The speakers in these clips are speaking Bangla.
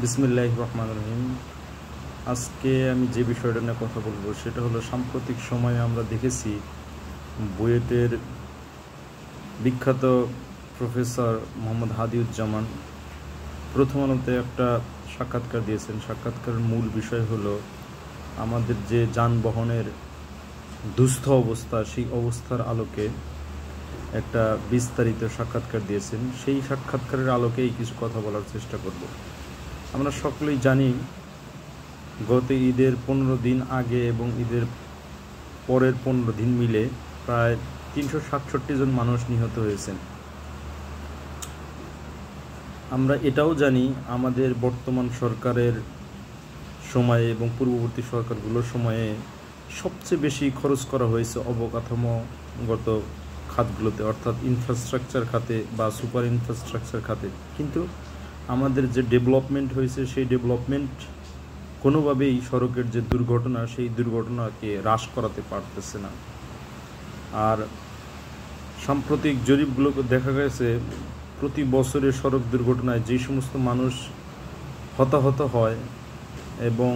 বিসমিল্লাহির রহমানির রহিম। আজকে আমি যে বিষয়টা নিয়ে কথা বলবো সেটা হলো সাম্প্রতিক সময়ে আমরা দেখেছি বুয়েটের বিখ্যাত প্রফেসর মোহাম্মদ হাদিউজ্জামান প্রথম আলোতে একটা সাক্ষাৎকার দিয়েছেন। সাক্ষাৎকারের মূল বিষয় হলো আমাদের যে যানবাহনের দুস্থ অবস্থা, সেই অবস্থার আলোকে একটা বিস্তারিত সাক্ষাৎকার দিয়েছেন। সেই সাক্ষাৎকারের আলোকেই কিছু কথা বলার চেষ্টা করব। আমরা সকলেই জানি গত ঈদের 15 দিন আগে এবং ঈদের পরের 15 দিন মিলে প্রায় 367 জন মানুষ নিহত হয়েছেন। আমরা এটাও জানি আমাদের বর্তমান সরকারের সময়ে এবং পূর্ববর্তী সরকারগুলোর সময়ে সবচেয়ে বেশি খরচ করা হয়েছে অবকাঠামোগত খাতগুলোতে, অর্থাৎ ইনফ্রাস্ট্রাকচার খাতে বা সুপার ইনফ্রাস্ট্রাকচার খাতে। কিন্তু আমাদের যে ডেভেলপমেন্ট হয়েছে সেই ডেভেলপমেন্ট কোনোভাবেই সড়কের যে দুর্ঘটনা সেই দুর্ঘটনাকে হ্রাস করাতে পারতেছে না। আর সাম্প্রতিক জরিপগুলোকে দেখা গেছে প্রতি বছরের সড়ক দুর্ঘটনায় যে সমস্ত মানুষ হতাহত হয় এবং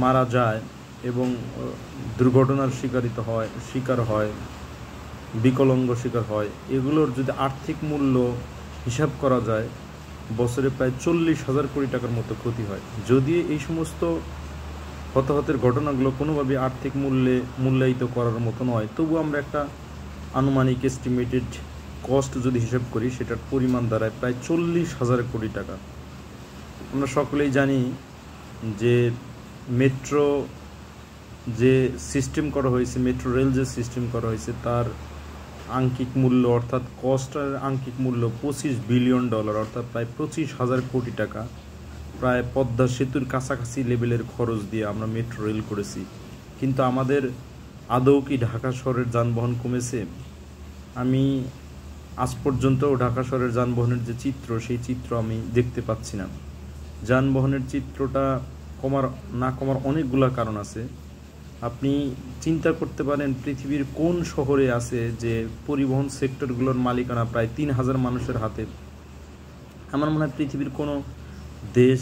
মারা যায় এবং দুর্ঘটনার শিকার হয়, বিকলাঙ্গ শিকার হয়, এগুলোর যদি আর্থিক মূল্য হিসাব করা যায় বছরে প্রায় 40,000 কোটি টাকার মতো ক্ষতি হয়। যদি এই সমস্ত হতাহতের ঘটনাগুলো কোনোভাবে আর্থিক মূল্যায়িত করার মতো নয়, তবু আমরা একটা আনুমানিক এস্টিমেটেড কস্ট যদি হিসাব করি সেটার পরিমাণ দাঁড়ায় প্রায় 40,000 কোটি টাকা। আমরা সকলেই জানি যে মেট্রো যে সিস্টেম করা হয়েছে, মেট্রো রেল যে সিস্টেম করা হয়েছে তার আঙ্কিক মূল্য অর্থাৎ কস্টের আঙ্কিক মূল্য $25 বিলিয়ন, অর্থাৎ প্রায় 25,000 কোটি টাকা। প্রায় পদ্মা সেতুর কাছাকাছি লেভেলের খরচ দিয়ে আমরা মেট্রো রেল করেছি। কিন্তু আমাদের আদৌ কি ঢাকা শহরের যানবাহন কমেছে? আমি আজ পর্যন্ত ঢাকা শহরের যানবাহনের যে চিত্র সেই চিত্র আমি দেখতে পাচ্ছি না। যানবাহনের চিত্রটা কমার অনেকগুলো কারণ আছে। আপনি চিন্তা করতে পারেন পৃথিবীর কোন শহরে আছে যে পরিবহন সেক্টরগুলোর মালিকানা প্রায় 3,000 মানুষের হাতে। আমার মনে হয় পৃথিবীর কোনো দেশ,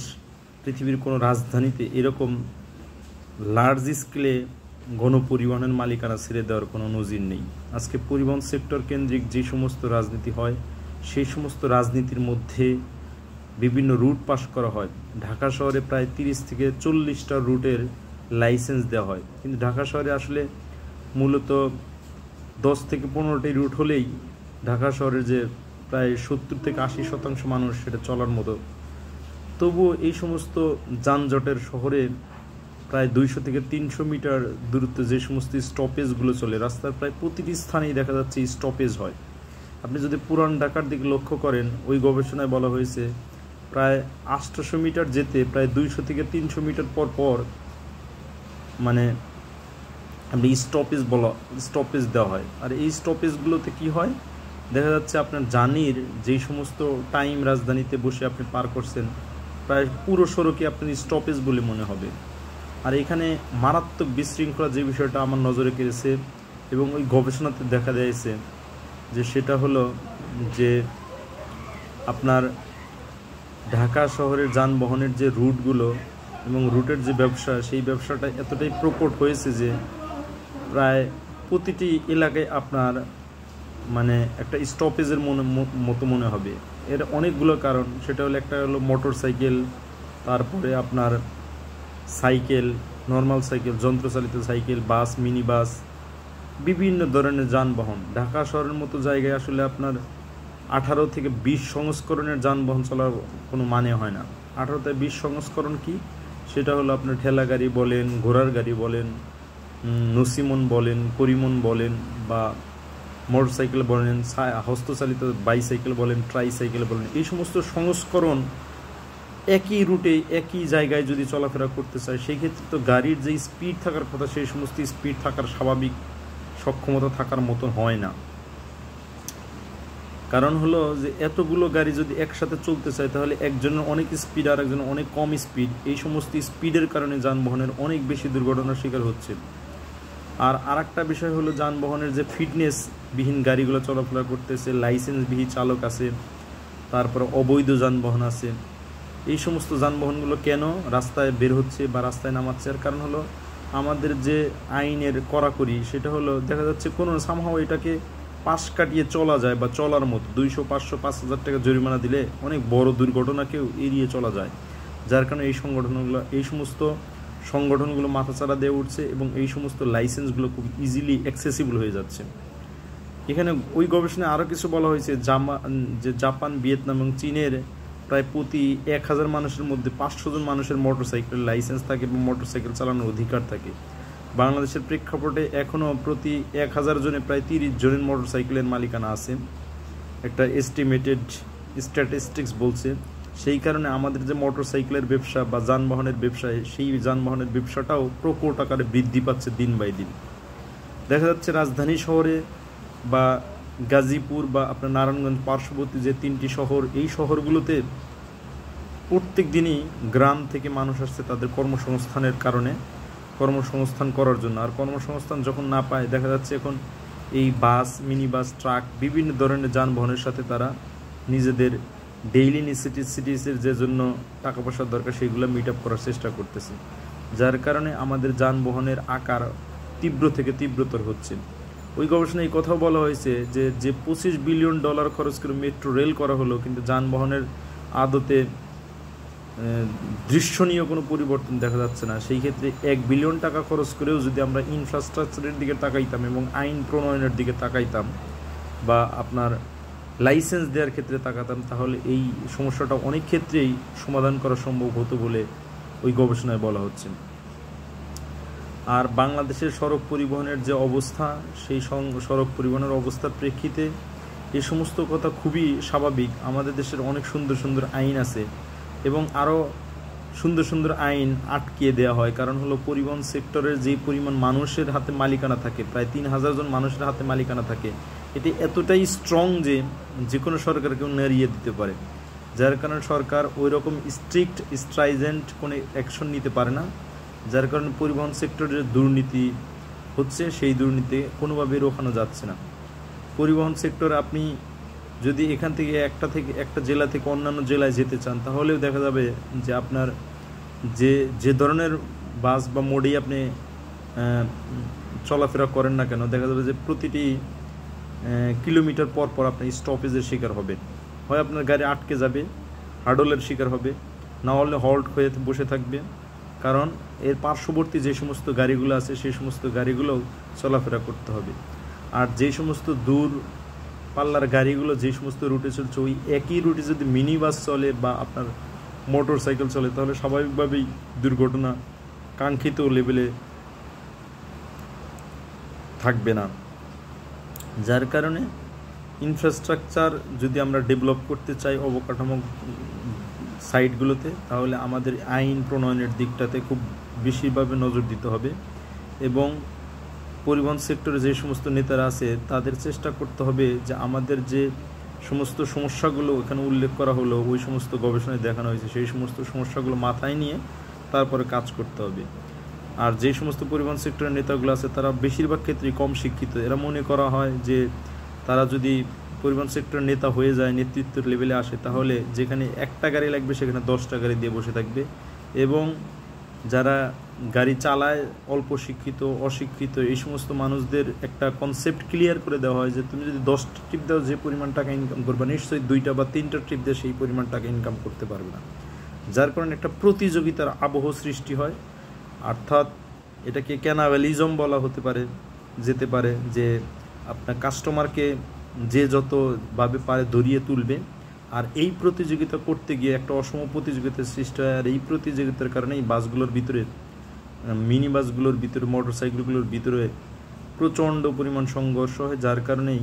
পৃথিবীর কোনো রাজধানীতে এরকম লার্জ স্কেলে গণপরিবহনের মালিকানা ছেড়ে দেওয়ার কোনো নজির নেই। আজকে পরিবহন সেক্টর কেন্দ্রিক যে সমস্ত রাজনীতি হয় সেই সমস্ত রাজনীতির মধ্যে বিভিন্ন রুট পাস করা হয়। ঢাকা শহরে প্রায় 30 থেকে 40টা রুটের লাইসেন্স দেওয়া হয়, কিন্তু ঢাকা শহরে আসলে মূলত 10 থেকে 15টি রুট হলেই ঢাকা শহরের যে প্রায় 70 থেকে 80% মানুষ সেটা চলার মতো। তবুও এই সমস্ত যানজটের শহরে প্রায় 200 থেকে 300 মিটার দূরত্বে যে সমস্ত স্টপেজগুলো চলে, রাস্তার প্রায় প্রতিটি স্থানেই দেখা যাচ্ছে স্টপেজ হয়। আপনি যদি পুরান ঢাকার দিকে লক্ষ্য করেন, ওই গবেষণায় বলা হয়েছে প্রায় 800 মিটার যেতে প্রায় 200 থেকে 300 মিটার পর মানে আপনি স্টপেজ দেওয়া হয়। আর এই স্টপেজগুলোতে কি হয় দেখা যাচ্ছে আপনার জার্নির যেই সমস্ত টাইম রাজধানীতে বসে আপনি পার করছেন প্রায় পুরো সড়কে আপনার স্টপেজ বলে মনে হবে। আর এখানে মারাত্মক বিশৃঙ্খলা যে বিষয়টা আমার নজরে কেড়েছে এবং ওই গবেষণাতে দেখা দিয়েছে যে সেটা হলো যে আপনার ঢাকা শহরের যানবাহনের যে রুটগুলো এবং রুটের যে ব্যবসা, সেই ব্যবসাটা এতটাই প্রকট হয়েছে যে প্রায় প্রতিটি এলাকায় আপনার মানে একটা স্টপেজের মতো মনে হবে। এর অনেকগুলো কারণ। সেটা হলো একটা হলো মোটর সাইকেল, তারপরে আপনার সাইকেল, নর্মাল সাইকেল, যন্ত্রচালিত সাইকেল, বাস, মিনি বাস, বিভিন্ন ধরনের যানবাহন। ঢাকা শহরের মতো জায়গায় আসলে আপনার 18 থেকে 20 সংস্করণের যানবাহন চলার কোনো মানে হয় না। 18 থেকে 20 সংস্করণ কি? সেটা হলো আপনার ঠেলা গাড়ি বলেন, ঘোড়ার গাড়ি বলেন, নসিমন বলেন, করিমন বলেন, বা মোটরসাইকেল বলেন, হস্তচালিত বাইসাইকেল বলেন, ট্রাইসাইকেল বলেন, এই সমস্ত সংস্করণ একই রুটে একই জায়গায় যদি চলাফেরা করতে চায় সেই ক্ষেত্রে তো গাড়ির যে স্পিড থাকার কথা সেই সমস্ত স্পিড থাকার স্বাভাবিক সক্ষমতা থাকার মতো হয় না। কারণ হলো যে এতগুলো গাড়ি যদি একসাথে চলতে চায় তাহলে একজনের অনেক স্পিড আর একজনের অনেক কম স্পিড, এই সমস্ত স্পিডের কারণে যানবাহনের অনেক বেশি দুর্ঘটনার শিকার হচ্ছে। আর আরেকটা বিষয় হলো যানবাহনের যে ফিটনেসবিহীন গাড়িগুলো চলাফেরা করতেছে, লাইসেন্সবিহীন চালক আছে, তারপর অবৈধ যানবাহন আছে। এই সমস্ত যানবাহনগুলো কেন রাস্তায় বের হচ্ছে বা রাস্তায় নামাচ্ছে? এর কারণ হলো আমাদের যে আইনের কড়াকড়ি, সেটা হলো দেখা যাচ্ছে কোনো সামহাও এটাকে পাশ কাটিয়ে চলা যায় বা চলার মতো 200, 500, 5,000 টাকা জরিমানা দিলে অনেক বড় দুর্ঘটনাকেও এড়িয়ে চলা যায়। যার কারণে এই সমস্ত সংগঠনগুলো মাথাচাড়া দিয়ে উঠছে এবং এই সমস্ত লাইসেন্সগুলো খুব ইজিলি অ্যাক্সেসিবল হয়ে যাচ্ছে। এখানে ওই গবেষণায় আরও কিছু বলা হয়েছে, যে জাপান, ভিয়েতনাম এবং চীনের প্রায় প্রতি 1000 মানুষের মধ্যে 500 জন মানুষের মোটরসাইকেলের লাইসেন্স থাকে এবং মোটরসাইকেল চালানোর অধিকার থাকে। বাংলাদেশের প্রেক্ষাপটে এখনও প্রতি 1000 জনে প্রায় 30 জনের মোটরসাইকেলের মালিকানা আছে, একটা এস্টিমেটেড স্ট্যাটিস্টিক্স বলছে। সেই কারণে আমাদের যে মোটরসাইকেলের ব্যবসা বা যানবাহনের ব্যবসায়, সেই যানবাহনের ব্যবসাটাও প্রকট আকারে বৃদ্ধি পাচ্ছে দিন বাই দিন। দেখা যাচ্ছে রাজধানী শহরে বা গাজীপুর বা আপনার নারায়ণগঞ্জ পার্শ্ববর্তী যে 3টি শহর, এই শহরগুলোতে প্রত্যেক দিনই গ্রাম থেকে মানুষ আসছে তাদের কর্মসংস্থানের কারণে, কর্মসংস্থান করার জন্য। আর কর্মসংস্থান যখন না পায়, দেখা যাচ্ছে এখন এই বাস, মিনি বাস, ট্রাক, বিভিন্ন ধরনের যানবাহনের সাথে তারা নিজেদের ডেইলি নেসেসিটিসের যে জন্য টাকা পয়সার দরকার সেগুলো মিট আপ করার চেষ্টা করতেছে। যার কারণে আমাদের যানবাহনের আকার তীব্র থেকে তীব্রতর হচ্ছে। ওই গবেষণায় এই কথাও বলা হয়েছে যে $25 বিলিয়ন খরচ করে মেট্রো রেল করা হলো, কিন্তু যানবাহনের আদতে দৃশ্যনীয় কোনো পরিবর্তন দেখা যাচ্ছে না। সেই ক্ষেত্রে $1 বিলিয়ন খরচ করেও যদি আমরা ইনফ্রাস্ট্রাকচারের দিকে তাকাইতাম এবং আইন প্রণয়নের দিকে তাকাইতাম বা আপনার লাইসেন্স দেওয়ার ক্ষেত্রে তাকাতাম, তাহলে এই সমস্যাটা অনেক ক্ষেত্রেই সমাধান করা সম্ভব হতো বলে ওই গবেষণায় বলা হচ্ছে। আর বাংলাদেশের সড়ক পরিবহনের যে অবস্থা, সেই সড়ক পরিবহনের অবস্থার প্রেক্ষিতে এই সমস্ত কথা খুবই স্বাভাবিক। আমাদের দেশের অনেক সুন্দর সুন্দর আইন আছে এবং আরও সুন্দর সুন্দর আইন আটকিয়ে দেওয়া হয়। কারণ হলো পরিবহন সেক্টরের যেই পরিমাণ মানুষের হাতে মালিকানা থাকে, প্রায় 3000 জন মানুষের হাতে মালিকানা থাকে, এটি এতটাই স্ট্রং যে কোনো সরকারকেও নাড়িয়ে দিতে পারে। যার কারণে সরকার ওই রকম স্ট্রাইজেন্ট কোনো অ্যাকশন নিতে পারে না। যার কারণে পরিবহন সেক্টরের দুর্নীতি হচ্ছে, সেই দুর্নীতি কোনোভাবেই রোখানো যাচ্ছে না। পরিবহন সেক্টরে আপনি যদি এখান থেকে একটা জেলা থেকে অন্যান্য জেলায় যেতে চান, তাহলেও দেখা যাবে যে আপনার যে ধরনের বাস বা মোডেই আপনি চলাফেরা করেন না কেন, দেখা যাবে যে প্রতিটি কিলোমিটার পর পর আপনি স্টপেজের শিকার হবে। হয় আপনার গাড়ি আটকে যাবে, হার্ডলের শিকার হবে, না হলে হল্ট হয়ে বসে থাকবে। কারণ এর পার্শ্ববর্তী যে সমস্ত গাড়িগুলো আছে, সেই সমস্ত গাড়িগুলোও চলাফেরা করতে হবে। আর যে সমস্ত দূর পাল্লার গাড়িগুলো যে সমস্ত রুটে চলছে, ওই একই রুটে যদি মিনি বাস চলে বা আপনার মোটর সাইকেল চলে, তাহলে স্বাভাবিকভাবেই দুর্ঘটনা কাঙ্ক্ষিত লেভেলে থাকবে না। যার কারণে ইনফ্রাস্ট্রাকচার যদি আমরা ডেভেলপ করতে চাই অবকাঠামো সাইটগুলোতে, তাহলে আমাদের আইন প্রণয়নের দিকটাতে খুব বেশিভাবে নজর দিতে হবে এবং পরিবহন সেক্টরে যে সমস্ত নেতারা আছে তাদের চেষ্টা করতে হবে যে আমাদের যে সমস্ত সমস্যাগুলো এখানে উল্লেখ করা হলো, ওই সমস্ত গবেষণায় দেখানো হয়েছে, সেই সমস্ত সমস্যাগুলো মাথায় নিয়ে তারপরে কাজ করতে হবে। আর যে সমস্ত পরিবহন সেক্টরের নেতাগুলো আছে তারা বেশিরভাগ ক্ষেত্রেই কম শিক্ষিত। এরা মনে করা হয় যে তারা যদি পরিবহন সেক্টরের নেতা হয়ে যায়, নেতৃত্বের লেভেলে আসে, তাহলে যেখানে একটা গাড়ি লাগবে সেখানে 10টা গাড়ি দিয়ে বসে থাকবে এবং যারা গাড়ি চালায় অল্প শিক্ষিত, অশিক্ষিত, এই সমস্ত মানুষদের একটা কনসেপ্ট ক্লিয়ার করে দেওয়া হয় যে তুমি যদি 10টা ট্রিপ দাও যে পরিমাণ টাকা ইনকাম করবে, নিশ্চয়ই 2টা বা 3টা ট্রিপ দিয়ে সেই পরিমাণ টাকা ইনকাম করতে পারবে না। যার কারণে একটা প্রতিযোগিতার আবহ সৃষ্টি হয়। অর্থাৎ এটাকে ক্যানাবালিজম বলা যেতে পারে যে আপনার কাস্টমারকে যে যতভাবে পারে ধরিয়ে তুলবে, আর এই প্রতিযোগিতা করতে গিয়ে একটা অসম প্রতিযোগিতার সৃষ্টি হয়। আর এই প্রতিযোগিতার কারণে এই বাসগুলোর ভিতরে, মিনি বাসগুলোর ভিতরে, মোটরসাইকেলগুলোর ভিতরে প্রচণ্ড পরিমাণ সংঘর্ষ হয়, যার কারণেই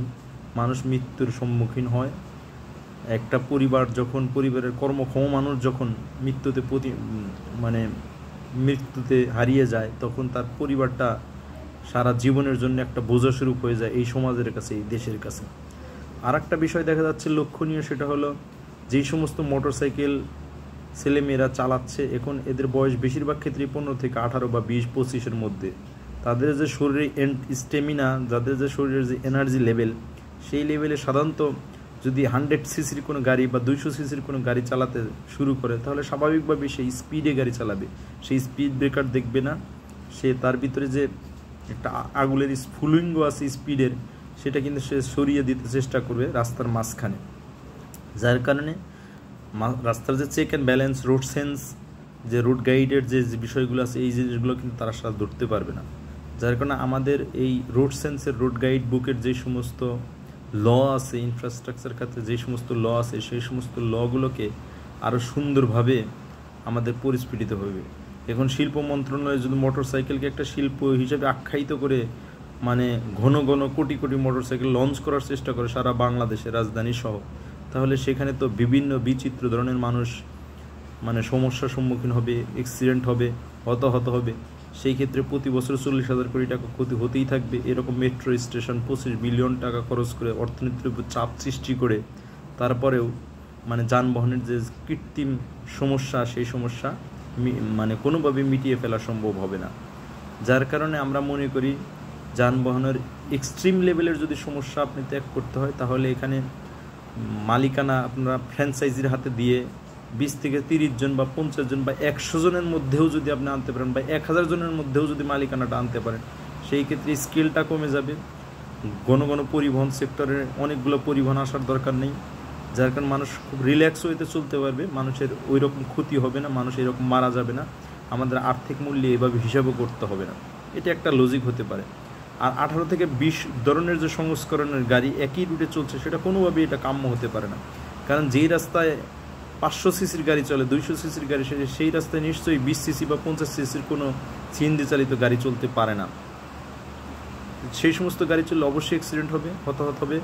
মানুষ মৃত্যুর সম্মুখীন হয়। একটা পরিবার যখন, পরিবারের কর্মক্ষম মানুষ যখন মৃত্যুতে হারিয়ে যায়, তখন তার পরিবারটা সারা জীবনের জন্য একটা বোঝা স্বরূপ হয়ে যায় এই সমাজের কাছে, এই দেশের কাছে। আর একটা বিষয় দেখা যাচ্ছে লক্ষণীয়, সেটা হলো যেই সমস্ত মোটরসাইকেল ছেলেমেয়েরা চালাচ্ছে এখন, এদের বয়স বেশিরভাগ ক্ষেত্রে 15 থেকে 18 বা 20-25-এর মধ্যে। তাদের যে শরীরে স্টেমিনা, যাদের যে শরীরের যে এনার্জি লেভেল, সেই লেভেলে সাধারণত যদি 100 সিসির কোনো গাড়ি বা 200 সিসির কোনো গাড়ি চালাতে শুরু করে, তাহলে স্বাভাবিকভাবে সেই স্পিডে গাড়ি চালাবে, সেই স্পিড ব্রেকার দেখবে না, সে তার ভিতরে যে একটা আগুলের স্ফুলিঙ্গ আছে স্পিডের, সেটা কিন্তু সে সরিয়ে দিতে চেষ্টা করবে রাস্তার মাঝখানে। যার কারণে রাস্তার যে check and balance, road sense, যে রোড গাইডের যে বিষয়গুলো আছে, এই জিনিসগুলো কিন্তু তারা সাথে ধরতে পারবে না। যার কারণে আমাদের এই রোড সেন্সের, রোড গাইড বুকের যে সমস্ত ল আছে, ইনফ্রাস্ট্রাকচার ক্ষেত্রে যে সমস্ত ল আছে, সেই সমস্ত লগুলোকে আরও সুন্দরভাবে আমাদের পরিস্ফুটিত হবে। এখন শিল্প মন্ত্রণালয় যদি মোটরসাইকেলকে একটা শিল্প হিসেবে আখ্যায়িত করে মানে ঘন ঘন কোটি কোটি মোটরসাইকেল লঞ্চ করার চেষ্টা করে সারা বাংলাদেশে, রাজধানী সহ, তাহলে সেখানে তো বিভিন্ন বিচিত্র ধরনের মানুষ মানে সমস্যার সম্মুখীন হবে, অ্যাক্সিডেন্ট হবে, হতাহত হবে। সেই ক্ষেত্রে প্রতি বছর 40,000 কোটি টাকা ক্ষতি হতেই থাকবে। এরকম মেট্রো স্টেশন 25 বিলিয়ন টাকা খরচ করে অর্থনীতির উপর চাপ সৃষ্টি করে তারপরেও মানে যানবাহনের যে কৃত্রিম সমস্যা, সেই সমস্যা মানে কোনোভাবে মিটিয়ে ফেলা সম্ভব হবে না। যার কারণে আমরা মনে করি যানবাহনের এক্সট্রিম লেভেলের যদি সমস্যা আপনি ত্যাগ করতে হয়, তাহলে এখানে মালিকানা আপনারা ফ্র্যাঞ্চাইজির হাতে দিয়ে 20 থেকে 30 জন বা 50 জন বা 100 জনের মধ্যেও যদি আপনি আনতে পারেন, বা 1000 জনের মধ্যেও যদি মালিকানাটা আনতে পারেন, সেই ক্ষেত্রে স্কেলটা কমে যাবে। ঘন ঘন পরিবহন সেক্টরে অনেকগুলো পরিবহন আসার দরকার নেই, যার কারণে মানুষ খুব রিল্যাক্স হইতে চলতে পারবে, মানুষের ওই রকম ক্ষতি হবে না, মানুষ এরকম মারা যাবে না, আমাদের আর্থিক মূল্যে এভাবে হিসাবও করতে হবে না। এটা একটা লজিক হতে পারে। আর 18 থেকে 20 ধরনের যে সংস্করণের গাড়ি একই রুটে চলছে, সেটা কোনোভাবেই এটা কাম্য হতে পারে না। কারণ যেই রাস্তায় 500 সিসির গাড়ি চলে, 200 সিসির গাড়ি, সেই রাস্তায় নিশ্চয়ই 20 সিসি বা 50 সিসির কোনো সিএনজি চালিত গাড়ি চলতে পারে না। সেই সমস্ত গাড়ি চললে অবশ্যই অ্যাক্সিডেন্ট হবে, হতাহত হবে,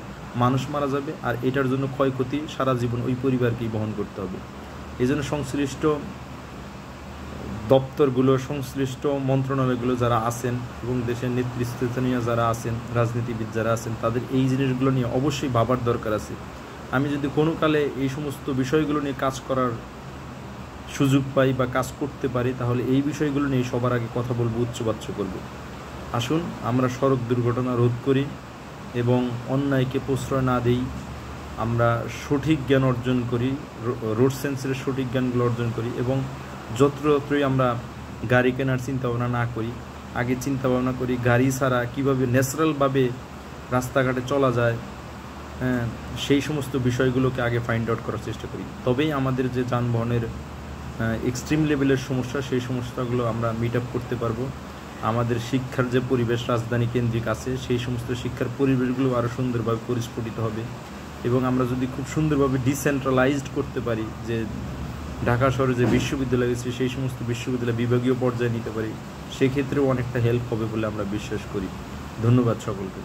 মানুষ মারা যাবে, আর এটার জন্য ক্ষয়ক্ষতি সারা জীবন ওই পরিবারকেই বহন করতে হবে। এই জন্য সংশ্লিষ্ট দপ্তরগুলো, সংশ্লিষ্ট মন্ত্রণালয়গুলো যারা আছেন এবং দেশের নেতৃস্থানীয় যারা আছেন, রাজনীতিবিদ যারা আছেন, তাদের এই জিনিসগুলো নিয়ে অবশ্যই ভাবার দরকার আছে। আমি যদি কোনো কালে এই সমস্ত বিষয়গুলো নিয়ে কাজ করার সুযোগ পাই বা কাজ করতে পারি, তাহলে এই বিষয়গুলো নিয়ে সবার আগে কথা বলবো, উচ্চবাচ্য করব। আসুন আমরা সড়ক দুর্ঘটনা রোধ করি এবং অন্যায়কে প্রশ্রয় না দিই, আমরা সঠিক জ্ঞান অর্জন করি, রোড সেন্সের সঠিক জ্ঞানগুলো অর্জন করি, এবং যত্রতত্রই আমরা গাড়ি কেনার চিন্তাভাবনা না করি, আগে চিন্তাভাবনা করি গাড়ি ছাড়া কীভাবে ন্যাচারালভাবে রাস্তাঘাটে চলা যায়, সেই সমস্ত বিষয়গুলোকে আগে ফাইন্ড আউট করার চেষ্টা করি। তবেই আমাদের যে যানবাহনের এক্সট্রিম লেভেলের সমস্যা, সেই সমস্যাগুলো আমরা মিট আপ করতে পারবো। আমাদের শিক্ষার যে পরিবেশ রাজধানী কেন্দ্রিক আছে, সেই সমস্ত শিক্ষার পরিবেশগুলো আরও সুন্দরভাবে পরিস্ফুটিত হবে। এবং আমরা যদি খুব সুন্দরভাবে ডিসেন্ট্রালাইজড করতে পারি, যে ঢাকা শহরে যে বিশ্ববিদ্যালয় আছে, সেই সমস্ত বিশ্ববিদ্যালয় বিভাগীয় পর্যায়ে নিতে পারি, সেক্ষেত্রেও অনেকটা হেল্প হবে বলে আমরা বিশ্বাস করি। ধন্যবাদ সকলকে।